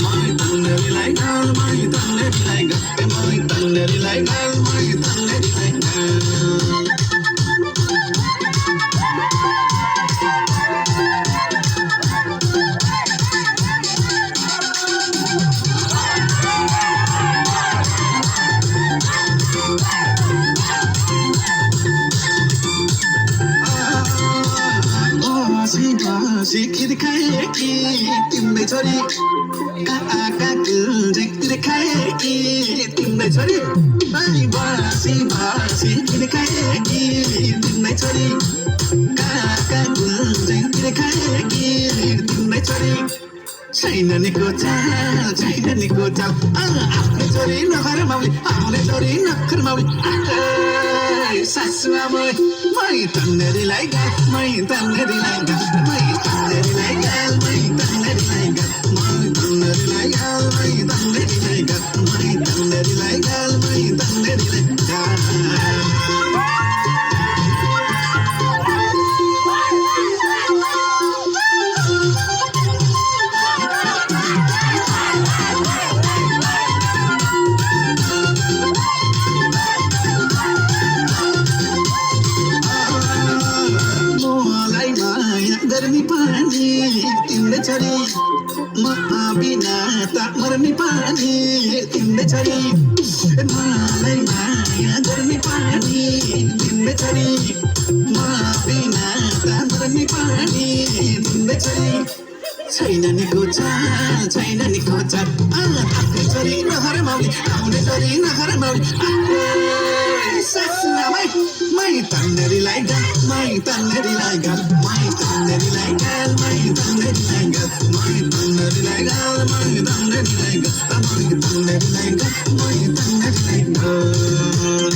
my tanneri like girl, my tanneri like girl, my tanneri like girl, my tanneri like girl. सिखिर खाए कि तिम्रै छोरी काका कुल खाए कि तिम्रै छोरी बासी बासी किन खाए कि तिम्रै छोरी काका कुल खाए कि तिम्रै छोरी छैन नि चाल छैन नि चाल आफ्नै छोरी नखर माउली आउने छोरी नखर माउली सासुआमै मै तन्नेरीलाई गाल मै तन्नेरीलाई गाल मै तन्नेरीलाई गाल मै तन्नेरीलाई गाल मै तन्नेरीलाई गाल मै तन्नेरीलाई गाल मै तन्नेरीलाई गाल मै तन्नेरीलाई गाल गर्मी पानी तिम्रै छोरी म बिना त मर्ने पानी तिम्रै छोरी मलाई माया गर्मी पानी तिम्रै छोरी म बिना त मर्ने पानी तिम्रै छोरी छैन नि चाल छैन नि चाल आफ्नै छोरी नखर माउली आउने छोरी नखर माउली सासुआमै मै तन्नेरीलाई गाल मै तन्नेरीलाई गाल मै तन्नेरीलाई गाल मै तन्नेरीलाई गाल मै तन्नेरीलाई गाल मै तन्नेरीलाई गाल मै तन्नेरीलाई गाल मै तन्नेरीलाई गाल